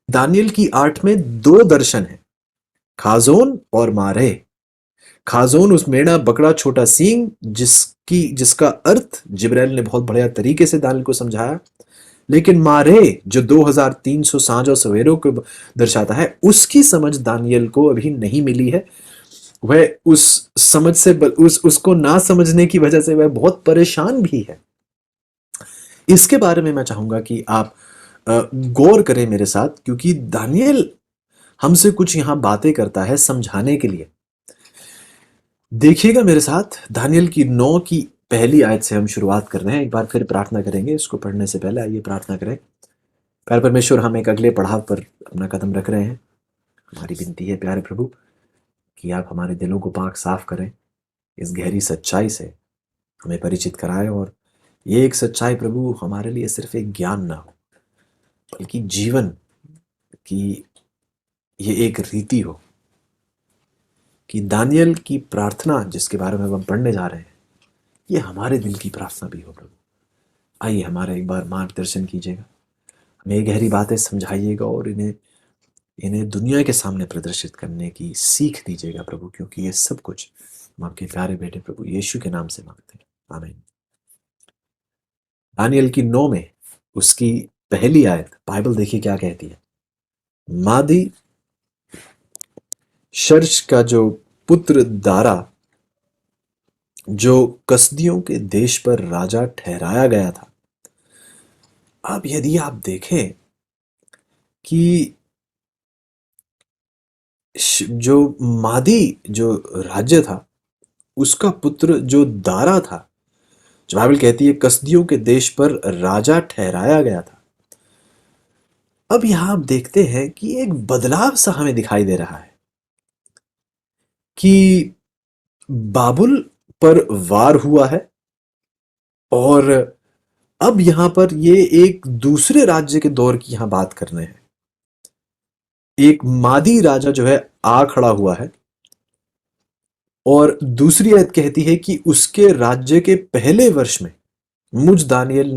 Daniel की 8 में दो दर्शन है, खाजोन और मारे। खाजोन उस मेढ़ा बकरा छोटा सींग जिसका अर्थ जिब्राइल ने बहुत बढ़िया तरीके से दानियल को समझाया। लेकिन मारे जो 2300 सांझ और सवेरों को दर्शाता है, उसकी समझ दानियल को अभी नहीं मिली है। वह उस समझ से उसको ना समझने की वजह से वह बहुत परेशान भी है। इसके बारे में मैं चाहूंगा कि आप गौर करें मेरे साथ, क्योंकि दानियल हमसे कुछ यहां बातें करता है समझाने के लिए। देखिएगा मेरे साथ, दानियल की 9 की पहली आयत से हम शुरुआत कर रहे हैं। एक बार फिर प्रार्थना करेंगे। इसको पढ़ने से पहले आइए प्रार्थना करें। प्यारे परमेश्वर, हम एक अगले पड़ाव पर अपना कदम रख रहे हैं। हमारी विनती है प्यारे प्रभु कि आप हमारे दिलों को पाक साफ करें, इस गहरी सच्चाई से हमें परिचित कराएं, और ये एक सच्चाई प्रभु हमारे लिए सिर्फ एक ज्ञान ना हो, बल्कि जीवन की ये एक रीति हो। कि दानियल की प्रार्थना जिसके बारे में हम पढ़ने जा रहे हैं, ये हमारे दिल की प्रार्थना भी हो प्रभु। आइए हमारा एक बार मार्गदर्शन कीजिएगा, हमें ये गहरी बातें समझाइएगा और इन्हें इन्हें दुनिया के सामने प्रदर्शित करने की सीख दीजिएगा प्रभु, क्योंकि ये सब कुछ हम आपके प्यारे बेटे प्रभु यीशु के नाम से मांगते हैं, आमीन। दानियल की 9 में उसकी पहली आयत, बाइबल देखिए क्या कहती है। मादी शर्श का जो पुत्र दारा, जो कसदियों के देश पर राजा ठहराया गया था। अब यदि आप देखें कि जो मादी जो राज्य था, उसका पुत्र जो दारा था, जो बाइबल कहती है कसदियों के देश पर राजा ठहराया गया था। अब यहां आप देखते हैं कि एक बदलाव सा हमें दिखाई दे रहा है कि बाबुल पर वार हुआ है, और अब यहां पर ये एक दूसरे राज्य के दौर की यहां बात कर रहे हैं। एक मादी राजा जो है आ खड़ा हुआ है, और दूसरी आयत कहती है कि उसके राज्य के पहले वर्ष में मुझ दानियल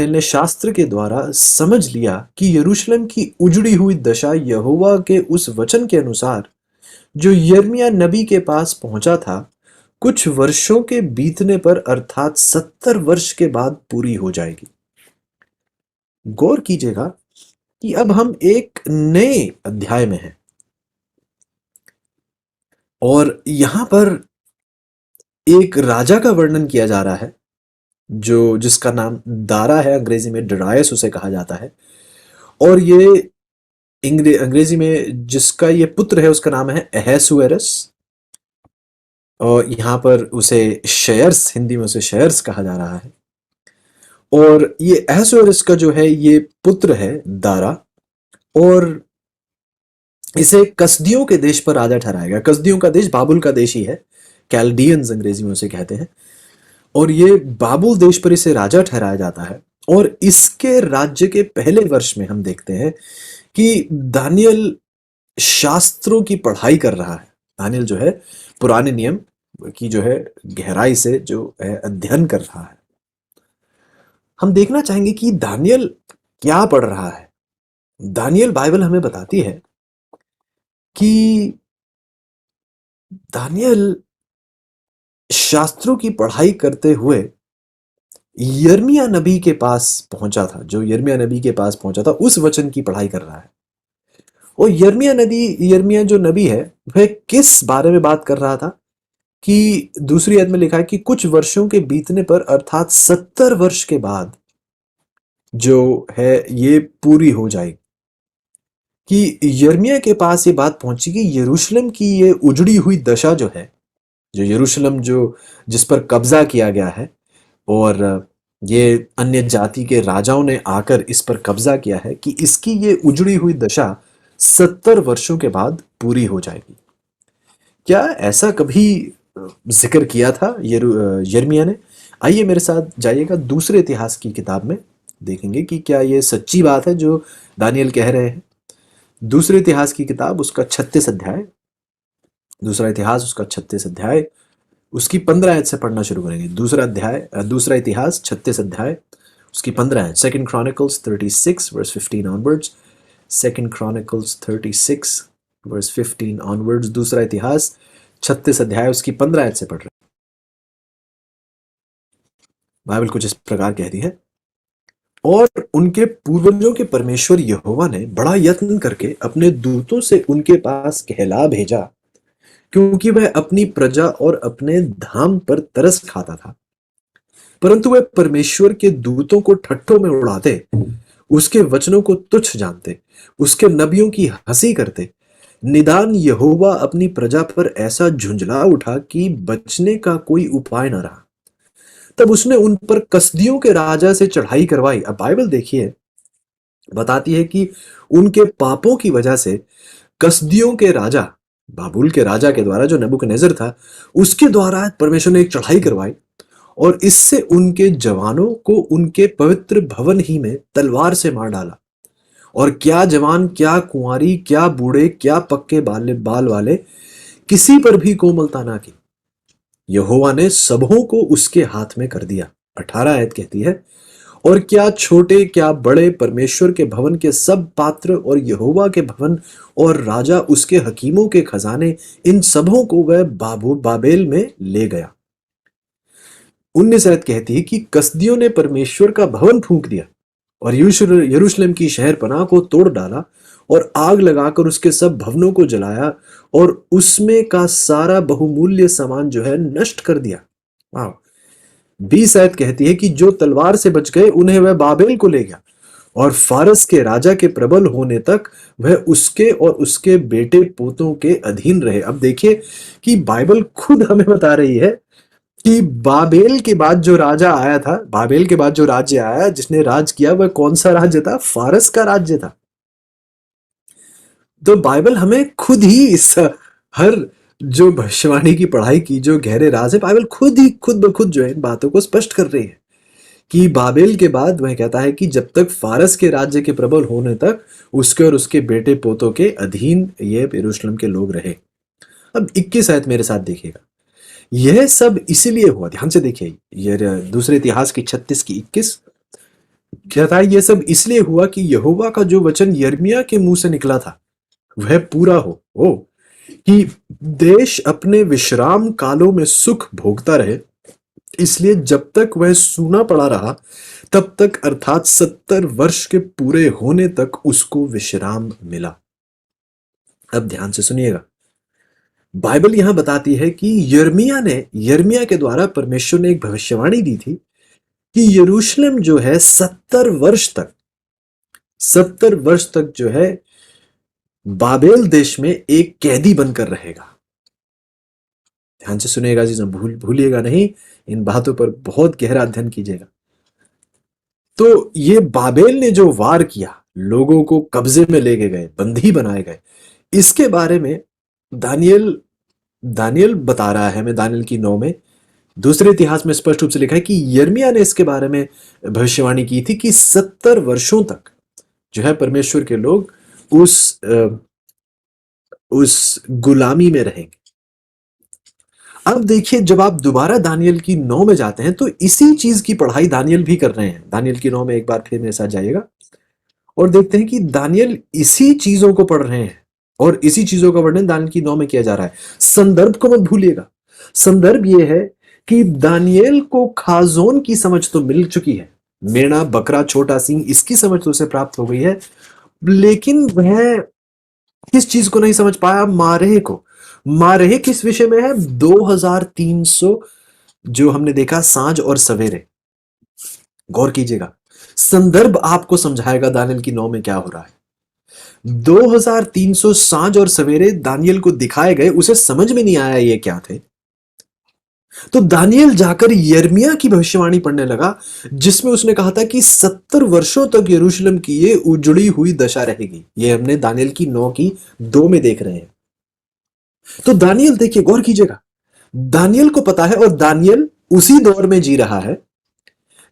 ने शास्त्र के द्वारा समझ लिया कि यरूशलेम की उजड़ी हुई दशा यहोवा के उस वचन के अनुसार जो यिर्मयाह नबी के पास पहुंचा था, कुछ वर्षों के बीतने पर अर्थात 70 वर्ष के बाद पूरी हो जाएगी। गौर कीजिएगा कि अब हम एक नए अध्याय में हैं, और यहां पर एक राजा का वर्णन किया जा रहा है जो जिसका नाम दारा है। अंग्रेजी में डरायस उसे कहा जाता है, और ये अंग्रेजी में जिसका ये पुत्र है उसका नाम है अहसुएरस, और यहाँ पर उसे शेयर्स, हिंदी में उसे शेयर्स कहा जा रहा है। और ये अहसुएरस का जो है ये पुत्र है दारा, और इसे कसदियों के देश पर राजा ठहराया गया। कसदियों का देश बाबुल का देश ही है, कैल्डियंस अंग्रेजी में उसे कहते हैं। और ये बाबुल देश पर इसे राजा ठहराया जाता है, और इसके राज्य के पहले वर्ष में हम देखते हैं कि दानियल शास्त्रों की पढ़ाई कर रहा है। दानियल जो है पुराने नियम की जो है गहराई से जो है अध्ययन कर रहा है। हम देखना चाहेंगे कि दानियल क्या पढ़ रहा है। दानियल, बाइबल हमें बताती है कि दानियल शास्त्रों की पढ़ाई करते हुए यिर्मयाह नबी के पास पहुंचा था। जो यिर्मयाह नबी के पास पहुंचा था उस वचन की पढ़ाई कर रहा है। और यिर्मयाह जो नबी है, वह किस बारे में बात कर रहा था कि दूसरी आयत में लिखा है कि कुछ वर्षों के बीतने पर अर्थात 70 वर्ष के बाद जो है ये पूरी हो जाएगी। कि यिर्मयाह के पास ये बात पहुंची कि यरूशलेम की ये उजड़ी हुई दशा जो है, जो यरूशलेम जो जिस पर कब्जा किया गया है, और ये अन्य जाति के राजाओं ने आकर इस पर कब्जा किया है, कि इसकी ये उजड़ी हुई दशा 70 वर्षों के बाद पूरी हो जाएगी। क्या ऐसा कभी जिक्र किया था यिर्मयाह ने? आइए मेरे साथ जाइएगा दूसरे इतिहास की किताब में, देखेंगे कि क्या ये सच्ची बात है जो दानियल कह रहे हैं। दूसरे इतिहास की किताब, उसका 36 अध्याय, दूसरा इतिहास उसका 36 अध्याय, उसकी 15 आयत से पढ़ना शुरू करेंगे। दूसरा इतिहास 36 अध्याय उसकी 15 है। Second Chronicles 36 verse 15 onwards, second Chronicles 36 verse 15 onwards, दूसरा इतिहास 36 अध्याय उसकी 15 आयत से पढ़ रहे हैं। बाइबल कुछ इस प्रकार कहती है, और उनके पूर्वजों के परमेश्वर यहोवा ने बड़ा यत्न करके अपने दूतों से उनके पास कहला भेजा, क्योंकि वह अपनी प्रजा और अपने धाम पर तरस खाता था। परंतु वह परमेश्वर के दूतों को ठट्ठों में उड़ाते, उसके वचनों को तुच्छ जानते, उसके नबियों की हंसी करते। निदान यहोवा अपनी प्रजा पर ऐसा झुंझला उठा कि बचने का कोई उपाय न रहा। तब उसने उन पर कसदियों के राजा से चढ़ाई करवाई। अब बाइबल देखिए, बताती है कि उनके पापों की वजह से कसदियों के राजा, बाबुल के राजा के द्वारा, जो नबूकदनेस्सर था, उसके द्वारा परमेश्वर ने एक चढ़ाई करवाई, और इससे उनके जवानों को उनके पवित्र भवन ही में तलवार से मार डाला। और क्या जवान, क्या कुंवारी, क्या बूढ़े, क्या पक्के बाल वाले, किसी पर भी कोमलता ना की। यहोवा ने सबों को उसके हाथ में कर दिया। 18 आयत कहती है, और क्या छोटे क्या बड़े, परमेश्वर के भवन के सब पात्र और यहोवा के भवन और राजा उसके हकीमों के खजाने, इन सबों को वह बाबेल में ले गया। 19 आयत कहती है कि कसदियों ने परमेश्वर का भवन फूंक दिया और यरूशलेम की शहर पनाह को तोड़ डाला और आग लगाकर उसके सब भवनों को जलाया और उसमें का सारा बहुमूल्य सामान जो है नष्ट कर दिया। वाह। 20 आयत कहती है कि जो तलवार से बच गए उन्हें वह बाबेल को ले गया, और फारस के राजा के प्रबल होने तक वह उसके और उसके बेटे पोतों के अधीन रहे। अब देखिए कि बाइबल खुद हमें बता रही है कि बाबेल के बाद जो राजा आया था, बाबेल के बाद जो राज्य आया, जिसने राज किया, वह कौन सा राज्य था? फारस का राज्य था। तो बाइबल हमें खुद ही इस हर जो भविष्यवाणी की पढ़ाई की जो गहरे राज है, बाइबल खुद ही खुद ब खुद जो है इन बातों को स्पष्ट कर रही है कि बाबेल के बाद वह कहता है कि जब तक फारस के राज्य के प्रबल होने तक उसके और उसके बेटे पोतों के अधीन ये यरूशलेम के लोग रहे। अब 21 आयत मेरे साथ देखिएगा, यह सब इसीलिए हुआ, ध्यान से देखिए, ये दूसरे इतिहास की 36 की 21 कहता है, यह सब इसलिए हुआ कि यहोवा का जो वचन यिर्मयाह के मुंह से निकला था वह पूरा हो कि देश अपने विश्राम कालों में सुख भोगता रहे। इसलिए जब तक वह सूना पड़ा रहा तब तक, अर्थात 70 वर्ष के पूरे होने तक उसको विश्राम मिला। अब ध्यान से सुनिएगा, बाइबल यहां बताती है कि यिर्मयाह के द्वारा परमेश्वर ने एक भविष्यवाणी दी थी कि यरूशलेम जो है 70 वर्ष तक जो है बाबेल देश में एक कैदी बनकर रहेगा। ध्यान से सुनिएगा जी, भूलिएगा नहीं, इन बातों पर बहुत गहरा अध्ययन कीजिएगा। तो ये बाबेल ने जो वार किया, लोगों को कब्जे में ले गए, बंदी बनाए गए, इसके बारे में दानियल बता रहा है हमें। दानियल की 9 में, दूसरे इतिहास में स्पष्ट रूप से लिखा है कि यिर्मयाह ने इसके बारे में भविष्यवाणी की थी कि 70 वर्षों तक जो है परमेश्वर के लोग उस गुलामी में रहेंगे। अब देखिए, जब आप दोबारा दानियल की 9 में जाते हैं तो इसी चीज की पढ़ाई दानियल भी कर रहे हैं। दानियल की 9 में एक बार फिर मेरे साथ जाइएगा और देखते हैं कि दानियल इसी चीजों को पढ़ रहे हैं और इसी चीजों का वर्णन दानियल की 9 में किया जा रहा है। संदर्भ को मत भूलिएगा। संदर्भ यह है कि दानियल को खाजोन की समझ तो मिल चुकी है, मेढ़ा, बकरा, छोटा सींग, इसकी समझ तो उसे प्राप्त हो गई है, लेकिन वह किस चीज को नहीं समझ पाया? मारेह को। मारेह किस विषय में है? 2300 जो हमने देखा सांझ और सवेरे। गौर कीजिएगा, संदर्भ आपको समझाएगा दानियल की 9 में क्या हो रहा है। 2300 सांझ और सवेरे दानियल को दिखाए गए, उसे समझ में नहीं आया ये क्या थे। तो दानियल जाकर यिर्मयाह की भविष्यवाणी पढ़ने लगा, जिसमें उसने कहा था कि 70 वर्षों तक यरूशलेम की ये उजड़ी हुई दशा रहेगी। ये हमने दानियल की 9 की 2 में देख रहे हैं। तो दानियल देखिए, गौर कीजिएगा, दानियल को पता है, और दानियल उसी दौर में जी रहा है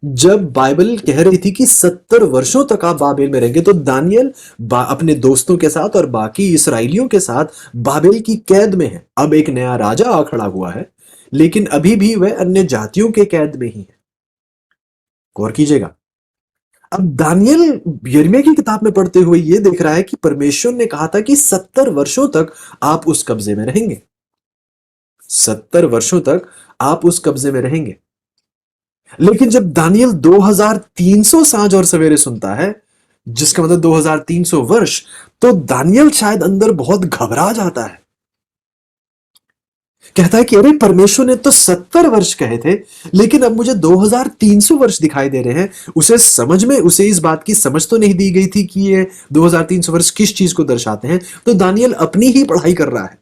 जब बाइबल कह रही थी कि 70 वर्षों तक आप बाबेल में रहेंगे। तो दानियल अपने दोस्तों के साथ और बाकी इसराइलियों के साथ बाबेल की कैद में है। अब एक नया राजा आ खड़ा हुआ है, लेकिन अभी भी वह अन्य जातियों के कैद में ही है। गौर कीजिएगा, अब दानियल यिर्मयाह की किताब में पढ़ते हुए ये देख रहा है कि परमेश्वर ने कहा था कि 70 वर्षों तक आप उस कब्जे में रहेंगे। 70 वर्षों तक आप उस कब्जे में रहेंगे। लेकिन जब दानियल 2300 सांझ और सवेरे सुनता है, जिसका मतलब 2300 वर्ष, तो दानियल शायद अंदर बहुत घबरा जाता है। कहता है कि अरे, परमेश्वर ने तो 70 वर्ष कहे थे, लेकिन अब मुझे 2300 वर्ष दिखाई दे रहे हैं। उसे इस बात की समझ तो नहीं दी गई थी कि ये 2300 वर्ष किस चीज को दर्शाते हैं। तो दानियल अपनी ही पढ़ाई कर रहा है।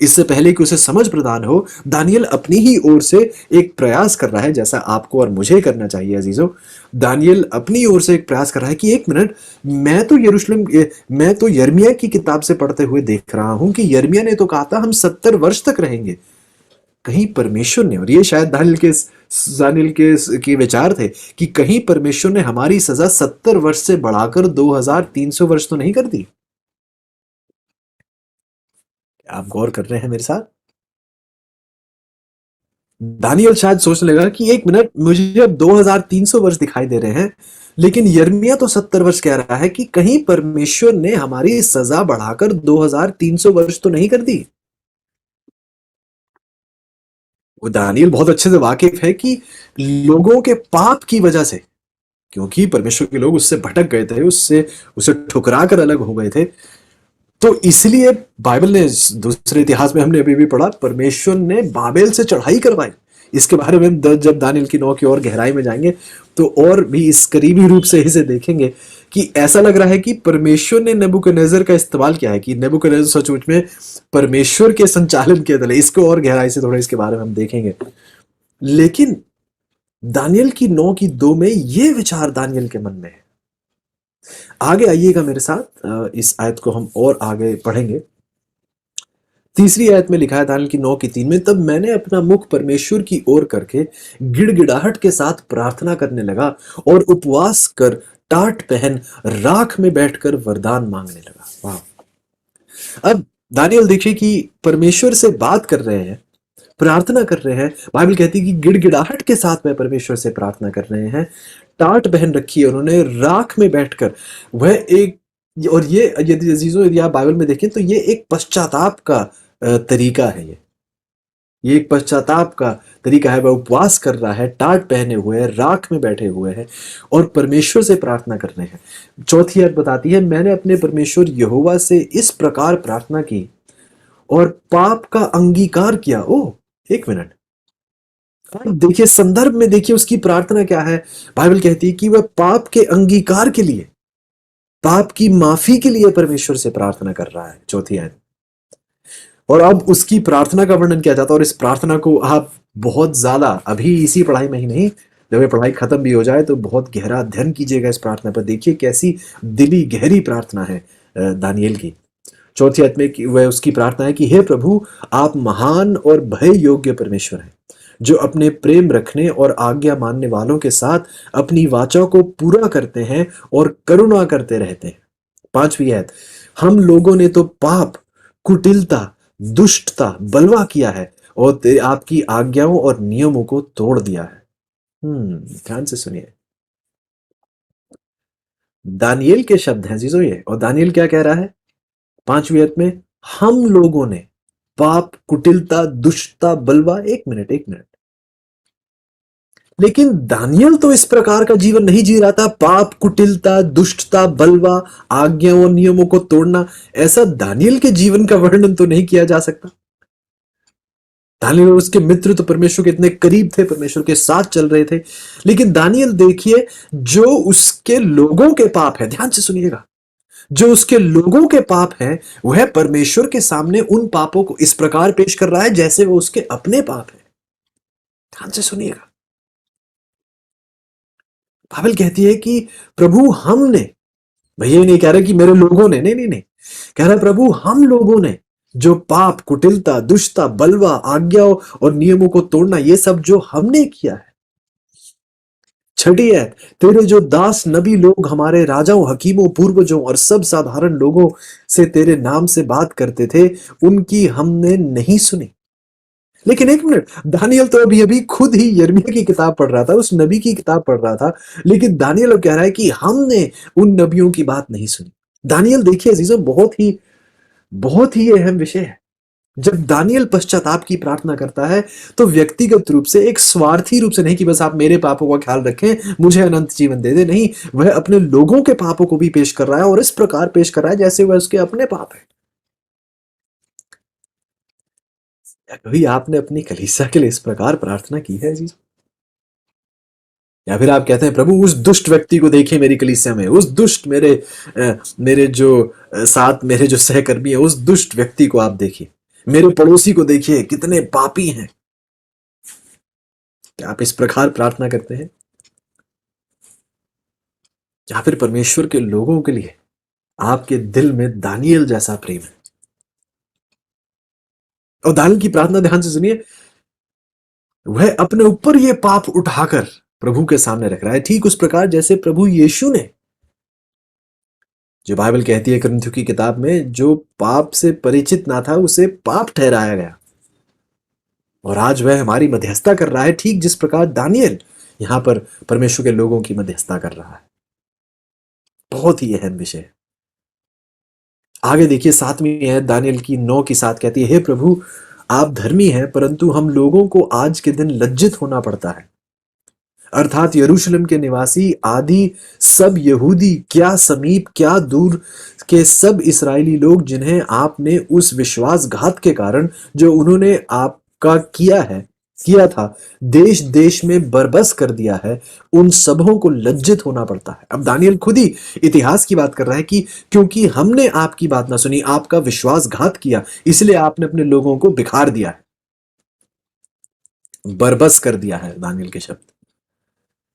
इससे पहले कि उसे समझ प्रदान हो, दानियल अपनी ही ओर से एक प्रयास कर रहा है, जैसा आपको और मुझे करना चाहिए अजीजों। दानियल अपनी ओर से एक प्रयास कर रहा है कि एक मिनट, मैं तो यिर्मयाह की किताब से पढ़ते हुए देख रहा हूं कि यिर्मयाह ने तो कहा था हम 70 वर्ष तक रहेंगे। कहीं परमेश्वर ने, और ये शायद दानियल के विचार थे, कि कहीं परमेश्वर ने हमारी सजा 70 वर्ष से बढ़ाकर 2300 वर्ष तो नहीं कर दी। आप गौर कर रहे हैं मेरे साथ? दानियल शायद सोचने लगा कि एक मिनट, मुझे अब 2300 वर्ष दिखाई दे रहे हैं, लेकिन यिर्मयाह तो 70 वर्ष कह रहा है, कि कहीं परमेश्वर ने हमारी सजा बढ़ाकर 2300 वर्ष तो नहीं कर दी। वो दानियल बहुत अच्छे से वाकिफ है कि लोगों के पाप की वजह से, क्योंकि परमेश्वर के लोग उससे भटक गए थे, उससे उसे ठुकरा कर अलग हो गए थे, तो इसलिए बाइबल ने, दूसरे इतिहास में हमने अभी भी पढ़ा, परमेश्वर ने बाबेल से चढ़ाई करवाई। इसके बारे में जब दानियल की 9 की और गहराई में जाएंगे तो और भी इस करीबी रूप से इसे देखेंगे कि ऐसा लग रहा है कि परमेश्वर ने नेबुकदनेस्सर का इस्तेमाल किया है, कि नेबुकदनेस्सर सचमुच में परमेश्वर के संचालन के तले। इसको और गहराई से थोड़ा इसके बारे में हम देखेंगे। लेकिन दानियल की 9 की 2 में ये विचार दानियल के मन में है। आगे आइएगा मेरे साथ, इस आयत को हम और आगे पढ़ेंगे। तीसरी आयत में लिखा है दानियल की 9 की 3 में, तब मैंने अपना मुख परमेश्वर की ओर करके गिड़गिड़ाहट के साथ प्रार्थना करने लगा और उपवास कर टाट पहन राख में बैठकर वरदान मांगने लगा। वाह! अब दानियल देखिए कि परमेश्वर से बात कर रहे हैं, प्रार्थना कर रहे हैं। बाइबल कहती है कि गिड़गिड़ाहट के साथ में परमेश्वर से प्रार्थना कर रहे हैं। टाट पहन रखी है उन्होंने, राख में बैठकर। वह एक, और ये यदि अजीजों, यदि आप बाइबल में देखें तो ये एक पश्चाताप का तरीका है। ये एक पश्चाताप का तरीका है। वह उपवास कर रहा है, टाट पहने हुए है, राख में बैठे हुए हैं और परमेश्वर से प्रार्थना कर रहे हैं। चौथी आयत बताती है, मैंने अपने परमेश्वर यहोवा से इस प्रकार प्रार्थना की और पाप का अंगीकार किया। ओह, एक मिनट, देखिए संदर्भ में, देखिए उसकी प्रार्थना क्या है। बाइबल कहती है कि वह पाप के अंगीकार के लिए, पाप की माफी के लिए परमेश्वर से प्रार्थना कर रहा है। चौथी आयत। और अब उसकी प्रार्थना का वर्णन किया जाता है, और इस प्रार्थना को आप बहुत ज्यादा, अभी इसी पढ़ाई में ही नहीं, जब ये पढ़ाई खत्म भी हो जाए तो बहुत गहरा अध्ययन कीजिएगा इस प्रार्थना पर। देखिए कैसी दिली गहरी प्रार्थना है दानियल की। चौथी आयत में वह उसकी प्रार्थना है कि हे प्रभु, आप महान और भय योग्य परमेश्वर हैं, जो अपने प्रेम रखने और आज्ञा मानने वालों के साथ अपनी वाचा को पूरा करते हैं और करुणा करते रहते हैं। पांचवी आयत, हम लोगों ने तो पाप, कुटिलता, दुष्टता, बलवा किया है और आपकी आज्ञाओं और नियमों को तोड़ दिया है। ध्यान से सुनिए, दानियल के शब्द हैं जीजो ये। और दानियल क्या कह रहा है पांचवी आयत में? हम लोगों ने पाप, कुटिलता, दुष्टता, बलवा। एक मिनट, एक मिनट, लेकिन दानियल तो इस प्रकार का जीवन नहीं जी रहा था। पाप, कुटिलता, दुष्टता, बलवा, आज्ञाओं और नियमों को तोड़ना, ऐसा दानियल के जीवन का वर्णन तो नहीं किया जा सकता। दानियल और उसके मित्र तो परमेश्वर के इतने करीब थे, परमेश्वर के साथ चल रहे थे। लेकिन दानियल देखिए, जो उसके लोगों के पाप है, ध्यान से सुनिएगा, जो उसके लोगों के पाप हैं, वह परमेश्वर के सामने उन पापों को इस प्रकार पेश कर रहा है जैसे वो उसके अपने पाप है। ध्यान से सुनिएगा, बाइबल कहती है कि प्रभु हमने, भैया नहीं कह रहे कि मेरे लोगों ने, नहीं नहीं नहीं, कह रहा प्रभु हम लोगों ने जो पाप, कुटिलता, दुष्टता, बलवा, आज्ञाओं और नियमों को तोड़ना, ये सब जो हमने किया है। छठी है, तेरे जो दास नबी लोग हमारे राजाओं, हकीमों, पूर्वजों और सब साधारण लोगों से तेरे नाम से बात करते थे, उनकी हमने नहीं सुनी। लेकिन एक मिनट, दानियल तो अभी अभी खुद ही यिर्मयाह की किताब पढ़ रहा था, उस नबी की किताब पढ़ रहा था, लेकिन दानियल अब कह रहा है कि हमने उन नबियों की बात नहीं सुनी। दानियल देखिए अजीजों, बहुत ही अहम विषय है। जब दानियल पश्चाताप की प्रार्थना करता है तो व्यक्तिगत रूप से, एक स्वार्थी रूप से नहीं कि बस आप मेरे पापों का ख्याल रखें, मुझे अनंत जीवन दे दे, नहीं, वह अपने लोगों के पापों को भी पेश कर रहा है और इस प्रकार पेश कर रहा है जैसे वह उसके अपने पाप है। कभी आपने अपनी कलीसिया के लिए इस प्रकार प्रार्थना की है जी? या फिर आप कहते हैं प्रभु उस दुष्ट व्यक्ति को देखिए मेरी कलीसिया में, उस दुष्ट मेरे जो साथ मेरे जो सहकर्मी है, उस दुष्ट व्यक्ति को आप देखिए, मेरे पड़ोसी को देखिए कितने पापी हैं। क्या आप इस प्रकार प्रार्थना करते हैं? या फिर परमेश्वर के लोगों के लिए आपके दिल में दानियल जैसा प्रेम है? और दानियल की प्रार्थना ध्यान से सुनिए, वह अपने ऊपर ये पाप उठाकर प्रभु के सामने रख रहा है, ठीक उस प्रकार जैसे प्रभु यीशु ने, जो बाइबल कहती है कुरिन्थियों की किताब में, जो पाप से परिचित ना था उसे पाप ठहराया गया, और आज वह हमारी मध्यस्थता कर रहा है, ठीक जिस प्रकार दानियल यहां पर परमेश्वर के लोगों की मध्यस्थता कर रहा है। बहुत ही अहम विषय। आगे देखिए 7वीं आयत दानियल की 9 की 7 कहती है, हे प्रभु आप धर्मी हैं, परंतु हम लोगों को आज के दिन लज्जित होना पड़ता है, अर्थात यरूशलेम के निवासी आदि सब यहूदी, क्या समीप क्या दूर के सब इस्राएली लोग, जिन्हें आपने उस विश्वासघात के कारण जो उन्होंने आपका किया था, देश देश में बरबस कर दिया है, उन सबों को लज्जित होना पड़ता है। अब दानियल खुद ही इतिहास की बात कर रहा है कि क्योंकि हमने आपकी बात ना सुनी, आपका विश्वासघात किया, इसलिए आपने अपने लोगों को बिखार दिया है, बरबस कर दिया है। दानियल के शब्द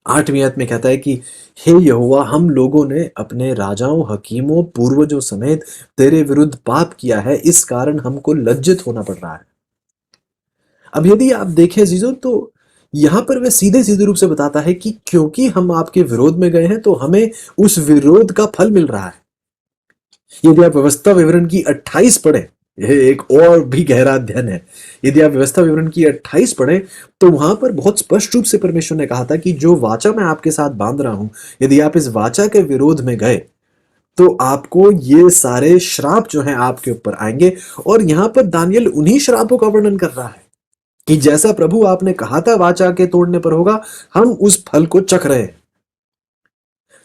8वीं आयत में कहता है कि हे यहोवा, हम लोगों ने अपने राजाओं, हकीमों, पूर्वजों समेत तेरे विरुद्ध पाप किया है, इस कारण हमको लज्जित होना पड़ रहा है। अब यदि आप देखें अजीजों, तो यहां पर वह सीधे सीधे रूप से बताता है कि क्योंकि हम आपके विरोध में गए हैं तो हमें उस विरोध का फल मिल रहा है। यदि आप व्यवस्था विवरण की 28 पढ़े, यह एक और भी गहरा अध्ययन है। यदि आप व्यवस्था विवरण की 28 पढ़े तो वहां पर बहुत स्पष्ट रूप से परमेश्वर ने कहा था कि जो वाचा मैं आपके साथ बांध रहा हूं, यदि आप इस वाचा के विरोध में गए तो आपको ये सारे श्राप जो हैं आपके ऊपर आएंगे। और यहां पर दानियल उन्हीं श्रापों का वर्णन कर रहा है कि जैसा प्रभु आपने कहा था वाचा के तोड़ने पर होगा, हम उस फल को चख रहे हैं।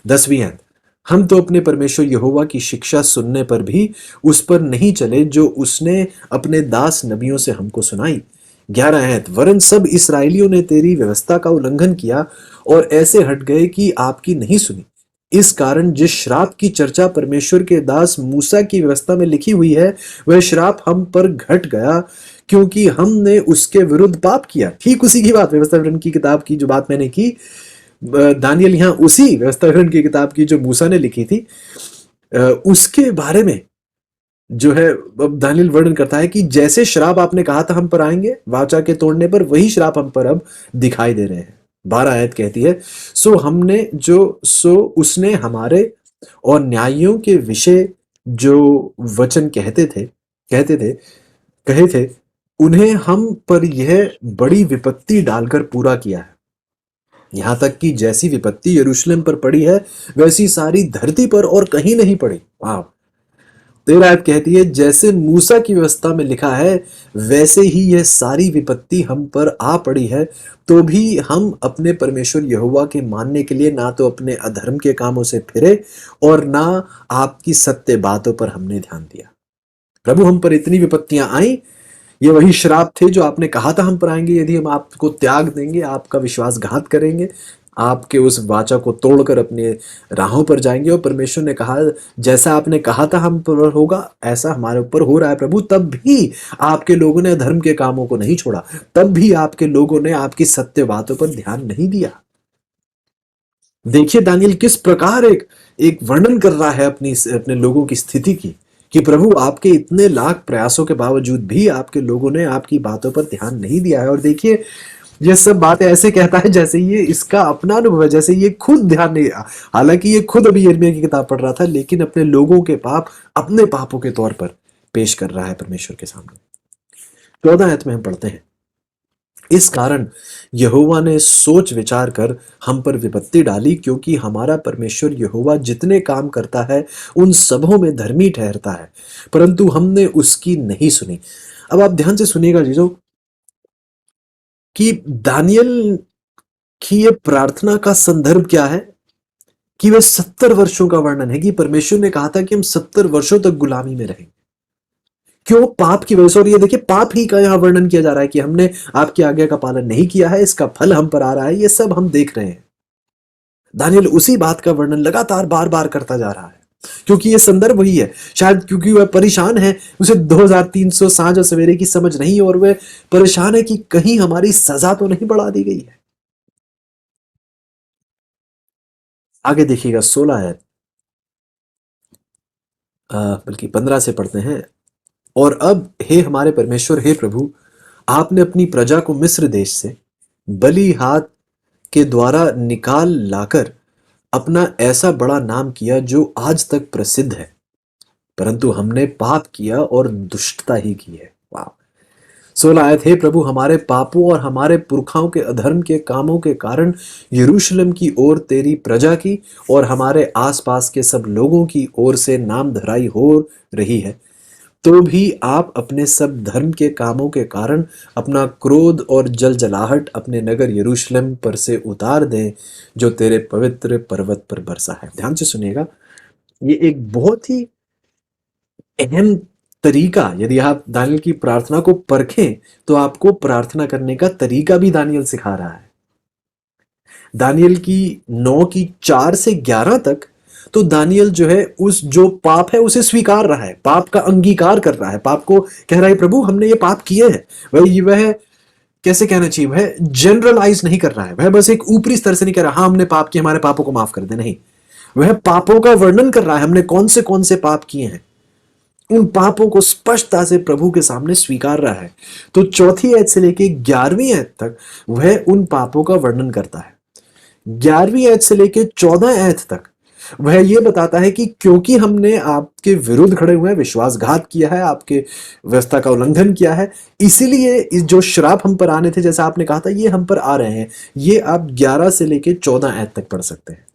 10वीं आयत, हम तो अपने परमेश्वर यहोवा की शिक्षा सुनने पर भी उस पर नहीं चले जो उसने अपने दास नबियों से हमको सुनाई। 11 आयत, वरन सब इसराइलियों ने तेरी व्यवस्था का उल्लंघन किया और ऐसे हट गए कि आपकी नहीं सुनी। इस कारण जिस श्राप की चर्चा परमेश्वर के दास मूसा की व्यवस्था में लिखी हुई है, वह श्राप हम पर घट गया, क्योंकि हमने उसके विरुद्ध पाप किया। ठीक उसी की बात, व्यवस्था विवरण की किताब की जो बात मैंने की, दानियल यहां उसी व्यवस्था विवरण की किताब की जो मूसा ने लिखी थी, उसके बारे में जो है दानियल वर्णन करता है कि जैसे श्राप आपने कहा था हम पर आएंगे वाचा के तोड़ने पर, वही श्राप हम पर अब दिखाई दे रहे हैं। 12 आयत कहती है, सो उसने हमारे और न्यायियों के विषय जो वचन कहे थे, उन्हें हम पर यह बड़ी विपत्ति डालकर पूरा किया है। यहां तक कि जैसी विपत्ति यरूशलेम पर पड़ी है, वैसी सारी धरती पर और कहीं नहीं पड़ी। वाह। 13 आयत कहती है, जैसे मूसा की व्यवस्था में लिखा है, वैसे ही यह सारी विपत्ति हम पर आ पड़ी है, तो भी हम अपने परमेश्वर यहोवा के मानने के लिए ना तो अपने अधर्म के कामों से फिरे और ना आपकी सत्य बातों पर हमने ध्यान दिया। प्रभु, हम पर इतनी विपत्तियां आई, ये वही श्राप थे जो आपने कहा था हम पर आएंगे यदि हम आपको त्याग देंगे, आपका विश्वासघात करेंगे, आपके उस वाचा को तोड़कर अपने राहों पर जाएंगे। और परमेश्वर ने कहा, जैसा आपने कहा था हम पर होगा, ऐसा हमारे ऊपर हो रहा है प्रभु। तब भी आपके लोगों ने धर्म के कामों को नहीं छोड़ा, तब भी आपके लोगों ने आपकी सत्य बातों पर ध्यान नहीं दिया। देखिए दानियल किस प्रकार एक वर्णन कर रहा है अपने लोगों की स्थिति की, कि प्रभु आपके इतने लाख प्रयासों के बावजूद भी आपके लोगों ने आपकी बातों पर ध्यान नहीं दिया है। और देखिए ये सब बातें ऐसे कहता है जैसे ये इसका अपना अनुभव है, जैसे ये खुद ध्यान नहीं, हालांकि ये खुद अभी यिर्मयाह की किताब पढ़ रहा था, लेकिन अपने लोगों के पाप अपने पापों के तौर पर पेश कर रहा है परमेश्वर के सामने। 14 आयत में हम पढ़ते हैं, इस कारण यहोवा ने सोच विचार कर हम पर विपत्ति डाली, क्योंकि हमारा परमेश्वर यहोवा जितने काम करता है उन सबों में धर्मी ठहरता है, परंतु हमने उसकी नहीं सुनी। अब आप ध्यान से सुनिएगा चीजों, कि दानियल की ये प्रार्थना का संदर्भ क्या है, कि वे 70 वर्षों का वर्णन है, कि परमेश्वर ने कहा था कि हम 70 वर्षों तक गुलामी में रहेंगे। क्यों? पाप की वजह से। और ये देखिए, पाप ही का यहां वर्णन किया जा रहा है कि हमने आपकी आज्ञा का पालन नहीं किया है, इसका फल हम पर आ रहा है। ये सब हम देख रहे हैं। दानियल उसी बात का वर्णन लगातार बार बार करता जा रहा है, क्योंकि ये संदर्भ वही है। शायद क्योंकि वह परेशान है, उसे 2300 सांझ और सवेरे की समझ नहीं, और वह परेशान है कि कहीं हमारी सजा तो नहीं बढ़ा दी गई है। आगे देखिएगा 16 आयत, बल्कि 15 से पढ़ते हैं। और अब हे हमारे परमेश्वर, हे प्रभु, आपने अपनी प्रजा को मिस्र देश से बली हाथ के द्वारा निकाल लाकर अपना ऐसा बड़ा नाम किया जो आज तक प्रसिद्ध है, परंतु हमने पाप किया और दुष्टता ही की है। वाह। 16 आयत, हे प्रभु, हमारे पापों और हमारे पुरखाओं के अधर्म के कामों के कारण यरूशलेम की ओर तेरी प्रजा की और हमारे आसपास के सब लोगों की ओर से नाम धराई हो रही है, तो भी आप अपने सब धर्म के कामों के कारण अपना क्रोध और जलजलाहट अपने नगर यरूशलेम पर से उतार दें, जो तेरे पवित्र पर्वत पर बरसा है। ध्यान से सुनिएगा, ये एक बहुत ही अहम तरीका, यदि आप दानियल की प्रार्थना को परखें तो आपको प्रार्थना करने का तरीका भी दानियल सिखा रहा है। दानियल की 9 की 4 से 11 तक तो दानियल जो है, उस जो पाप है उसे स्वीकार रहा है, पाप का अंगीकार कर रहा है, पाप को कह रहा है प्रभु हमने ये पाप किए हैं। वह कैसे कहना चाहिए, वह जनरलाइज नहीं कर रहा है, वह बस एक ऊपरी स्तर से नहीं कह रहा हाँ हमने पाप किया हमारे पापों को माफ कर दे, नहीं, वह पापों का वर्णन कर रहा है, हमने कौन से पाप किए हैं, उन पापों को स्पष्टता से प्रभु के सामने स्वीकार रहा है। तो 4वीं आयत से लेकर 11वीं आयत तक वह उन पापों का वर्णन करता है। 11वीं आयत से लेकर 14 आयत तक वह यह बताता है कि क्योंकि हमने आपके विरुद्ध खड़े हुए हैं, विश्वासघात किया है, आपके व्यवस्था का उल्लंघन किया है, इसीलिए इस जो श्राप हम पर आने थे, जैसा आपने कहा था, ये हम पर आ रहे हैं। ये आप 11 से लेकर 14 आयत तक पढ़ सकते हैं।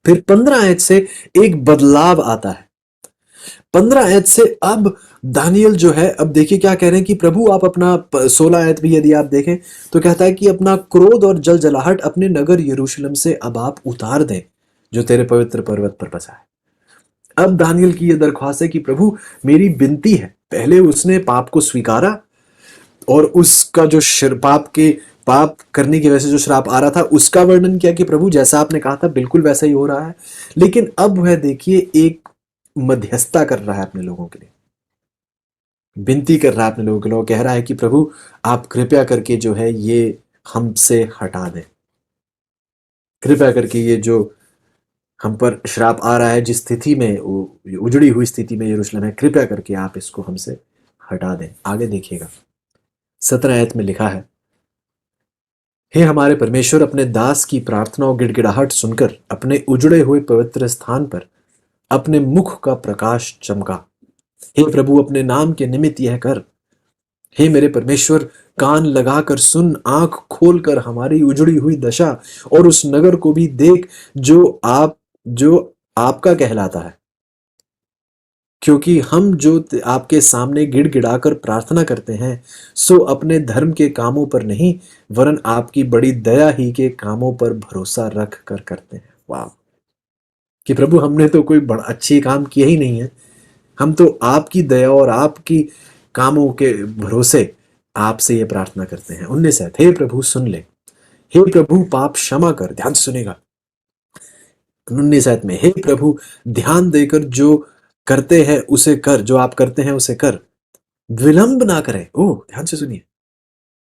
फिर 15 आयत से एक बदलाव आता है। 15 आयत से अब दानियल जो है, अब देखिए क्या कह रहे हैं कि प्रभु आप अपना 16 आयत भी यदि आप देखें तो कहता है कि अपना क्रोध और जलजलाहट अपने नगर यरूशलेम से अब आप उतार दें, जो तेरे पवित्र पर्वत पर बसा है। अब दानियल की यह दरख्वास्त है कि प्रभु मेरी विनती है, पहले उसने पाप को स्वीकारा और उसका जो पाप करने की वजह से जो श्राप आ रहा था उसका वर्णन किया कि प्रभु जैसा आपने कहा था बिल्कुल वैसा ही हो रहा है। लेकिन अब वह देखिए एक मध्यस्थता कर रहा है अपने लोगों के लिए, विनती कर रहा है अपने लोगों के लिए, कह रहा है कि प्रभु आप कृपया करके जो है ये हमसे हटा दें, कृपया करके ये जो हम पर श्राप आ रहा है, जिस स्थिति में उजड़ी हुई स्थिति में यरूशलेम है, कृपया करके आप इसको हमसे हटा दें। आगे देखिएगा 17 आयत में लिखा है, हे हमारे परमेश्वर, अपने दास की प्रार्थना और गिड़गिड़ाहट सुनकर अपने उजड़े हुए पवित्र स्थान पर अपने मुख का प्रकाश चमका। हे प्रभु अपने नाम के निमित्त यह कर। हे मेरे परमेश्वर, कान लगाकर सुन, आंख खोलकर हमारी उजड़ी हुई दशा और उस नगर को भी देख जो आपका कहलाता है, क्योंकि हम जो आपके सामने गिड़गिड़ाकर प्रार्थना करते हैं सो अपने धर्म के कामों पर नहीं, वरन आपकी बड़ी दया ही के कामों पर भरोसा रख कर करते हैं। वाह, कि प्रभु हमने तो कोई बड़ा अच्छे काम किए ही नहीं है, हम तो आपकी दया और आपकी कामों के भरोसे आपसे ये प्रार्थना करते हैं। 19 है, हे प्रभु सुन ले, हे प्रभु पाप क्षमा कर। ध्यान से सुनेगा 19 में, हे प्रभु ध्यान देकर जो करते हैं उसे कर, जो आप करते हैं उसे कर, विलंब ना करें। ओ ध्यान से सुनिए,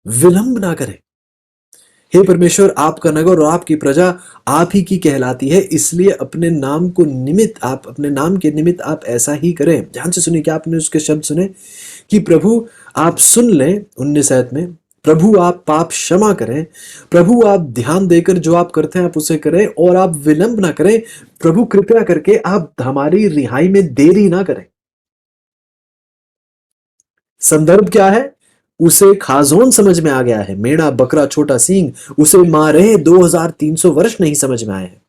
विलंब ना करें। हे परमेश्वर, आपका नगर और आपकी प्रजा आप ही की कहलाती है, इसलिए अपने नाम के निमित्त आप ऐसा ही करें। ध्यान से सुनिए, क्या आपने उसके शब्द सुने कि प्रभु आप सुन लें। 19 में, प्रभु आप पाप क्षमा करें, प्रभु आप ध्यान देकर जो आप करते हैं आप उसे करें, और आप विलंब ना करें। प्रभु कृपया करके आप हमारी रिहाई में देरी ना करें। संदर्भ क्या है? उसे खाजोन समझ में आ गया है, मेढ़ा बकरा छोटा सींग उसे मारे 2300 वर्ष नहीं समझ में आए हैं।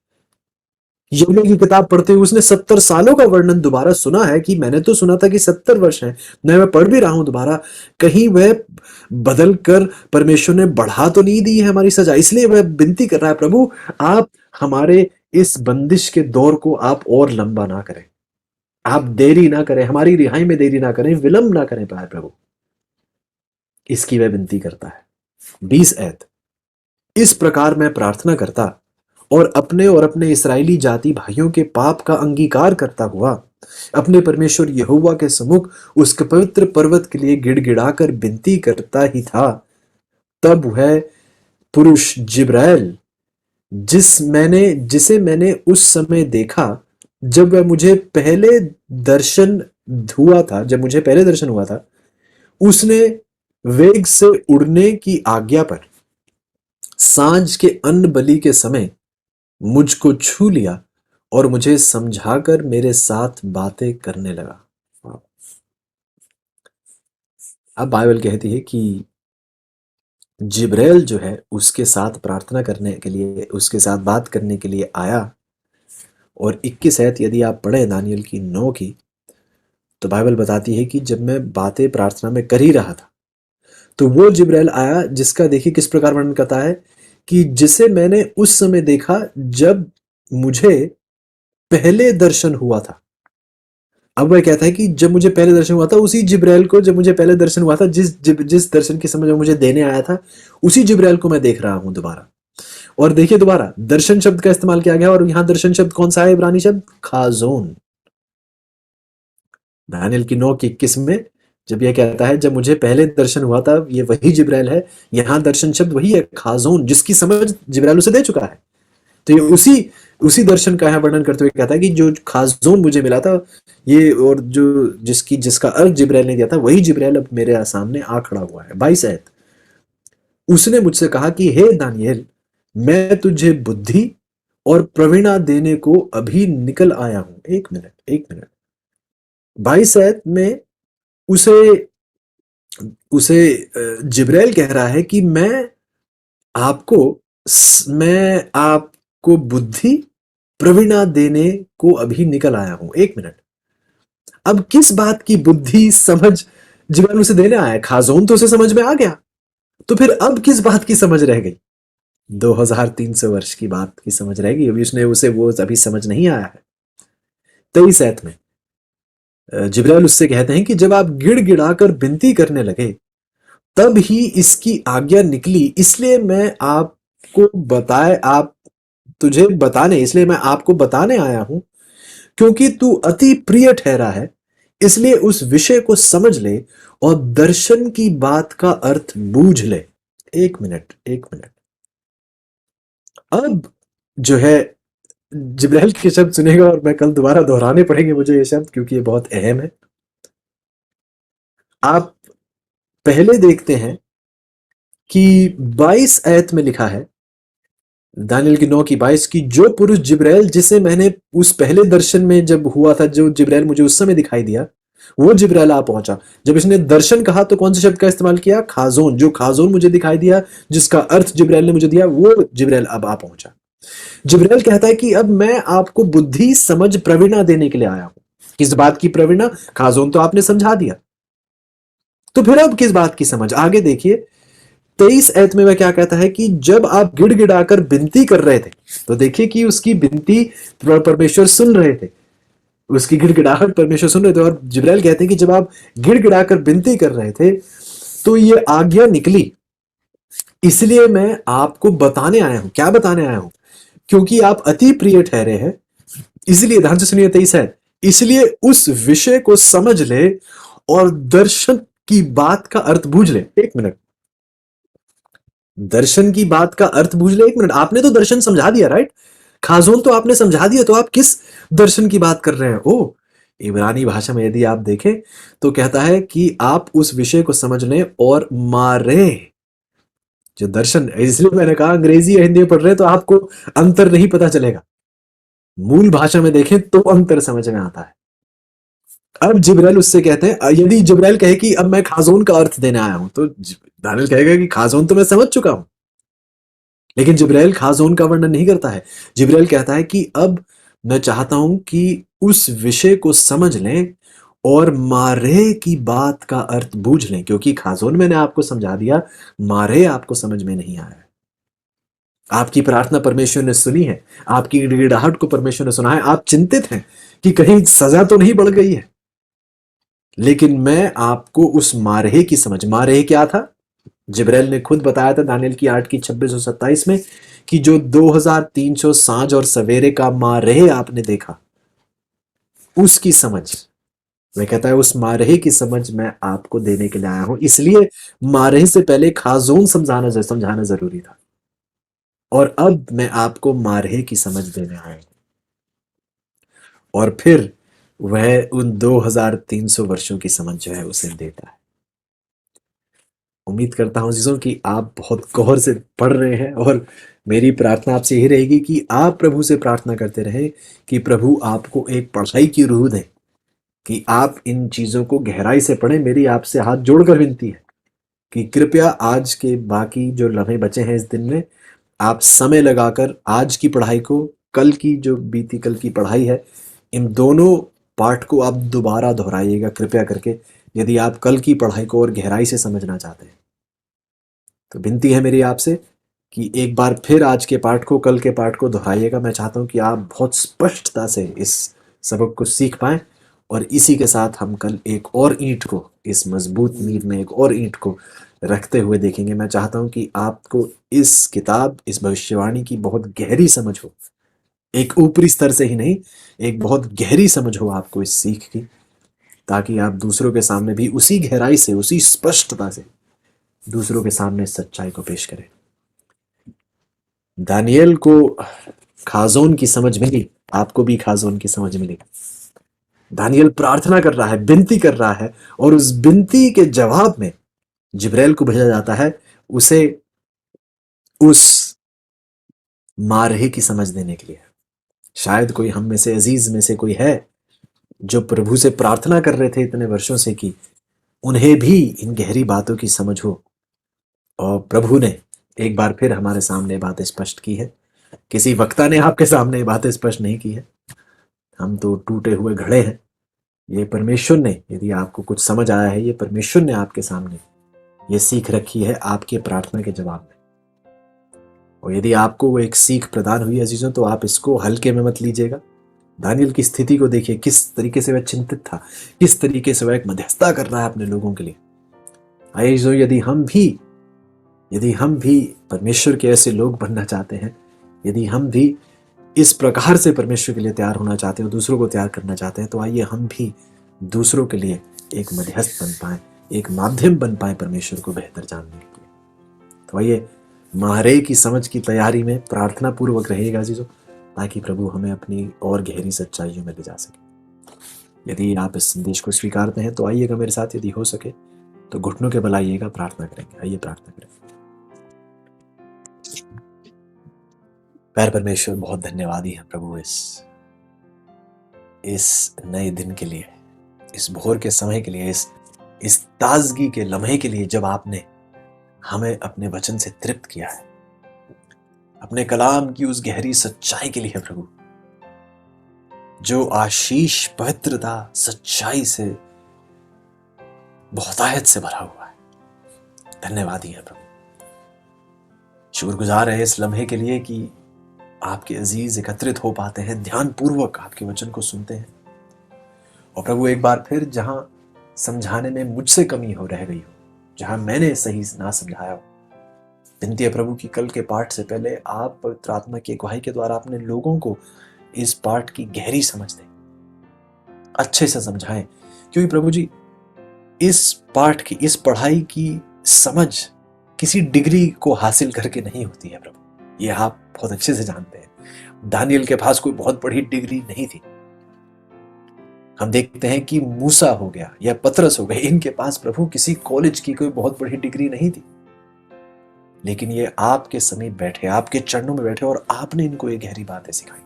यमुना की किताब पढ़ते हुए उसने 70 सालों का वर्णन दोबारा सुना है कि मैंने तो सुना था कि 70 वर्ष है, मैं पढ़ भी रहा हूं दोबारा, कहीं वह बदल कर परमेश्वर ने बढ़ा तो नहीं दी है हमारी सजा। इसलिए वह विनती कर रहा है, प्रभु आप हमारे इस बंदिश के दौर को आप और लंबा ना करें, आप देरी ना करें, हमारी रिहाई में देरी ना करें, विलंब ना करें प्यारे प्रभु। इसकी वह विनती करता है। 20 ऐत, इस प्रकार मैं प्रार्थना करता और अपने इस्राएली जाति भाइयों के पाप का अंगीकार करता हुआ अपने परमेश्वर यहोवा के सम्मुख उसके पवित्र पर्वत के लिए गिड़गिड़ाकर विनती करता ही था। तब वह पुरुष जिब्राइल जिसे मैंने उस समय देखा जब वह मुझे पहले दर्शन जब मुझे पहले दर्शन हुआ था, उसने वेग से उड़ने की आज्ञा पर सांझ के अन्न बलि के समय मुझको छू लिया और मुझे समझाकर मेरे साथ बातें करने लगा। अब बाइबल कहती है कि जिब्राइल जो है उसके साथ प्रार्थना करने के लिए, उसके साथ बात करने के लिए आया। और 21 ऐत यदि आप पढ़े दानियल की 9 की, तो बाइबल बताती है कि जब मैं बातें प्रार्थना में कर ही रहा था तो वो जिब्राइल आया जिसका देखिए किस प्रकार वर्णन करता है कि जिसे मैंने उस समय देखा जब मुझे पहले दर्शन हुआ था। अब वह कहता है कि जब मुझे पहले दर्शन हुआ था उसी जिब्राइल को, जब मुझे पहले दर्शन हुआ था, जिस दर्शन की समझ में मुझे देने आया था, उसी जिब्राइल को मैं देख रहा हूं दोबारा। और देखिए दोबारा दर्शन शब्द का इस्तेमाल किया गया और यहां दर्शन शब्द कौन सा है? इब्रानी शब्द खाजोन। दानियल की 9 की 21 में जब यह कहता है जब मुझे पहले दर्शन हुआ था, ये वही जिब्राइल है। यहां दर्शन शब्द वही है खाजोन, जिसकी समझ जिब्राइल उसे दे चुका है। तो ये उसी उसी दर्शन का यहाँ वर्णन करते हुए कहता है कि जो खासजोन मुझे मिला था, ये और जो जिसका अर्थ जिब्राइल ने दिया था, वही जिब्राइल अब मेरे सामने आ खड़ा हुआ है। 22 ऐत, उसने मुझसे कहा कि हे दानियल, मैं तुझे बुद्धि और प्रवीणा देने को अभी निकल आया हूं। एक मिनट, एक मिनट। 22 ऐत में उसे उसे जिब्राइल कह रहा है कि आपको मैं आपको बुद्धि प्रवीणा देने को अभी निकल आया हूं। एक मिनट। अब किस बात की बुद्धि समझ जिब्राइल उसे देने आया है? खाजोन तो उसे समझ में आ गया, तो फिर अब किस बात की समझ रह गई? 2300 वर्ष की बात की समझ रह गई। अभी उसने उसे वो अभी समझ नहीं आया है। 23 ऐत में जिब्राइल उससे कहते हैं कि जब आप गिड़गिड़ाकर विनती करने लगे तब ही इसकी आज्ञा निकली, इसलिए मैं आपको बताए आप तुझे बताने इसलिए मैं आपको बताने आया हूं, क्योंकि तू अति प्रिय ठहरा है, इसलिए उस विषय को समझ ले और दर्शन की बात का अर्थ बूझ ले। एक मिनट, एक मिनट। अब जो है जिब्राइल के शब्द सुनेगा और मैं कल दोबारा दोहराने पड़ेंगे मुझे ये शब्द, क्योंकि ये बहुत अहम है। आप पहले देखते हैं कि 22 आयत में लिखा है, दानियल की 9 की 22 की, जो पुरुष जिब्राइल जिसे मैंने उस पहले दर्शन में जब हुआ था, जो जिब्राइल मुझे उस समय दिखाई दिया, वो जिब्राइल आ पहुंचा। जब इसने दर्शन कहा तो कौन से शब्द का इस्तेमाल किया? खाजोन। जो खाजोन मुझे दिखाई दिया, जिसका अर्थ जिब्राइल ने मुझे दिया, वो जिब्राइल अब आ पहुंचा। जिब्राइल कहता है कि अब मैं आपको बुद्धि समझ प्रवीणा देने के लिए आया हूं। किस बात की प्रवीणा? खाजोन तो आपने समझा दिया, तो फिर अब किस बात की समझ? आगे देखिए 23 ऐत में वह क्या कहता है कि जब आप गिड़गिड़ाकर विनती कर रहे थे, तो देखिए कि उसकी विनती परमेश्वर सुन रहे थे, उसकी गिड़गिड़ाहट परमेश्वर सुन रहे थे। और जिब्राइल कहते हैं कि जब आप गिड़गिड़ाकर विनती कर रहे थे तो ये आज्ञा निकली, इसलिए मैं आपको बताने आया हूं। क्या बताने आया हूं? क्योंकि आप अति प्रिय ठहरे हैं, इसलिए ध्यान से सुनिए 23 है, इसलिए उस विषय को समझ ले और दर्शन की बात का अर्थ बूझ ले। एक मिनट, दर्शन की बात का अर्थ बूझ ले। एक मिनट, आपने तो दर्शन समझा दिया, राइट? खाजोन तो आपने समझा दिया, तो आप किस दर्शन की बात कर रहे हैं? ओ, इब्रानी भाषा में यदि आप देखें तो कहता है कि आप उस विषय को समझ लें और मारे। जो दर्शन, इसलिए मैंने कहा अंग्रेजी या हिंदी में पढ़ रहे हैं तो आपको अंतर नहीं पता चलेगा, मूल भाषा में देखें तो अंतर समझ में आता है। अब जिब्राइल उससे कहते हैं, यदि जिब्राइल कहे कि अब मैं खाजोन का अर्थ देने आया हूं, तो दानियल कहेगा कि खाजोन तो मैं समझ चुका हूं। लेकिन जिब्राइल खाजोन का वर्णन नहीं करता है। जिब्राइल कहता है कि अब मैं चाहता हूं कि उस विषय को समझ लें और मारे की बात का अर्थ बूझ लें, क्योंकि खाजोन मैंने आपको समझा दिया, मारे आपको समझ में नहीं आया। आपकी प्रार्थना परमेश्वर ने सुनी है, आपकी गिड़गिड़ाहट को परमेश्वर ने सुना है, आप चिंतित हैं कि कहीं सजा तो नहीं बढ़ गई है। लेकिन मैं आपको उस मारहे की समझ, मारहे क्या था? जिब्राइल ने खुद बताया था दानियल की 8 की 26 और 27 में कि जो 2300 सांझ और सवेरे का मारहे आपने देखा, उसकी समझ, मैं कहता है उस मारहे की समझ मैं आपको देने के लिए आया हूं। इसलिए मारहे से पहले खाजोन समझाना जरूरी था, और अब मैं आपको मारहे की समझ देने आया हूं। और फिर वह उन 2300 वर्षों की समझ जो है उसे देता है। उम्मीद करता हूं जीजों कि आप बहुत गौर से पढ़ रहे हैं, और मेरी प्रार्थना आपसे यही रहेगी कि आप प्रभु से प्रार्थना करते रहें कि प्रभु आपको एक पढ़ाई की रूह दे, कि आप इन चीजों को गहराई से पढ़ें। मेरी आपसे हाथ जोड़कर विनती है कि कृपया आज के बाकी जो लम्हे बचे हैं इस दिन में, आप समय लगाकर आज की पढ़ाई को, कल की जो बीती कल की पढ़ाई है, इन दोनों पाठ को आप दोबारा दोहराइएगा कृपया करके, यदि आप कल की पढ़ाई को और गहराई से समझना चाहते हैं। तो विनती है मेरी आपसे कि एक बार फिर आज के पाठ को, कल के पाठ को दोहराइएगा। मैं चाहता हूं कि आप बहुत स्पष्टता से इस सबक को सीख पाएं, और इसी के साथ हम कल एक और ईंट को, इस मजबूत नींव में एक और ईंट को रखते हुए देखेंगे। मैं चाहता हूं कि आपको इस किताब, इस भविष्यवाणी की बहुत गहरी समझ हो, एक ऊपरी स्तर से ही नहीं, एक बहुत गहरी समझ हो आपको इस सीख की, ताकि आप दूसरों के सामने भी उसी गहराई से, उसी स्पष्टता से दूसरों के सामने सच्चाई को पेश करें। दानियल को खाजोन की समझ मिली, आपको भी खाजोन की समझ मिली। दानियल प्रार्थना कर रहा है, विनती कर रहा है, और उस विनती के जवाब में जिब्राइल को भेजा जाता है उसे उस मारहे की समझ देने के लिए। शायद कोई हम में से, अजीज में से कोई है जो प्रभु से प्रार्थना कर रहे थे इतने वर्षों से कि उन्हें भी इन गहरी बातों की समझ हो, और प्रभु ने एक बार फिर हमारे सामने बातें स्पष्ट की है। किसी वक्ता ने आपके सामने ये बातें स्पष्ट नहीं की है, हम तो टूटे हुए घड़े हैं। ये परमेश्वर ने, यदि आपको कुछ समझ आया है, ये परमेश्वर ने आपके सामने ये सीख रखी है आपके प्रार्थना के जवाब में। और यदि आपको वो एक सीख प्रदान हुई अजीजों, तो आप इसको हल्के में मत लीजिएगा। दानियल की स्थिति को देखिए, किस तरीके से वह चिंतित था, किस तरीके से वह एक मध्यस्थता कर रहा है अपने लोगों के लिए। आइए जो, यदि हम भी परमेश्वर के ऐसे लोग बनना चाहते हैं, यदि हम भी इस प्रकार से परमेश्वर के लिए तैयार होना चाहते हैं, दूसरों को तैयार करना चाहते हैं, तो आइए हम भी दूसरों के लिए एक मध्यस्थ बन पाए, एक माध्यम बन पाए परमेश्वर को बेहतर जानने के लिए। तो आइए मारे की समझ की तैयारी में प्रार्थना पूर्वक रहेगा जीजो, ताकि प्रभु हमें अपनी और गहरी सच्चाइयों में ले जा सके। यदि आप इस संदेश को स्वीकारते हैं तो आइएगा मेरे साथ, यदि हो सके तो घुटनों के बल आइएगा, प्रार्थना करेंगे। आइए प्रार्थना करें। प्यारे परमेश्वर, बहुत धन्यवादी है प्रभु इस नए दिन के लिए, इस भोर के समय के लिए, इस ताजगी के लम्हे के लिए, जब आपने हमें अपने वचन से तृप्त किया है, अपने कलाम की उस गहरी सच्चाई के लिए प्रभु, जो आशीष, पवित्रता, सच्चाई से, बहुतायत से भरा हुआ है। धन्यवादी है प्रभु, शुक्रगुजार है इस लम्हे के लिए कि आपके अजीज एकत्रित हो पाते हैं, ध्यान पूर्वक आपके वचन को सुनते हैं। और प्रभु एक बार फिर, जहां समझाने में मुझसे कमी हो रह गई हो, जहां मैंने सही ना समझाया हो, विनती है प्रभु कि कल के पाठ से पहले आप पवित्र आत्मा की अगुवाई के द्वारा अपने लोगों को इस पाठ की गहरी समझ दें, अच्छे से समझाएं। क्योंकि प्रभु जी, इस पाठ की, इस पढ़ाई की समझ किसी डिग्री को हासिल करके नहीं होती है प्रभु, ये आप बहुत अच्छे से जानते हैं। दानियल के पास कोई बहुत बड़ी डिग्री नहीं थी। हम देखते हैं कि मूसा हो गया या पतरस हो गए, इनके पास प्रभु किसी कॉलेज की कोई बहुत बड़ी डिग्री नहीं थी, लेकिन ये आपके समीप बैठे, आपके चरणों में बैठे, और आपने इनको ये गहरी बातें सिखाई।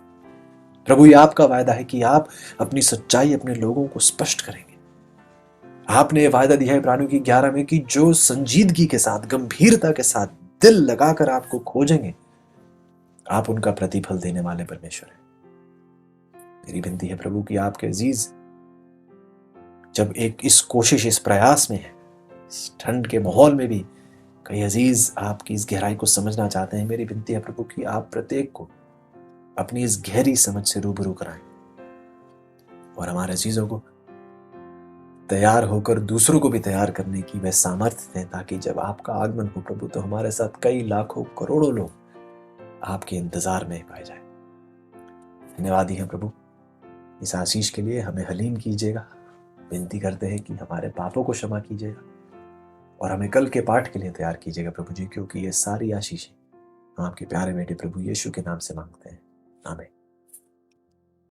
प्रभु, ये आपका वायदा है कि आप अपनी सच्चाई अपने लोगों को स्पष्ट करेंगे, आपने ये वायदा दिया है इब्रानियों की 11 में कि जो संजीदगी के साथ, गंभीरता के साथ दिल लगाकर आपको खोजेंगे, आप उनका प्रतिफल देने वाले परमेश्वर हैं। मेरी विनती है प्रभु कि आपके अजीज जब एक इस कोशिश, इस प्रयास में है, इस ठंड के माहौल में भी कई अजीज आपकी इस गहराई को समझना चाहते हैं, मेरी विनती है प्रभु कि आप प्रत्येक को अपनी इस गहरी समझ से रूबरू कराएं और हमारे अजीजों को तैयार होकर दूसरों को भी तैयार करने की वह सामर्थ्य दें, ताकि जब आपका आगमन हो प्रभु तो हमारे साथ कई लाखों करोड़ों लोग आपके इंतजार में पाए जाए। धन्यवाद ही है प्रभु, इस आशीष के लिए हमें हलीम कीजिएगा। विनती करते हैं कि हमारे पापों को क्षमा कीजिएगा और हमें कल के पाठ के लिए तैयार कीजिएगा प्रभु जी, क्योंकि ये सारी आशीषें हम आपके प्यारे बेटे प्रभु यीशु के नाम से मांगते हैं, आमीन।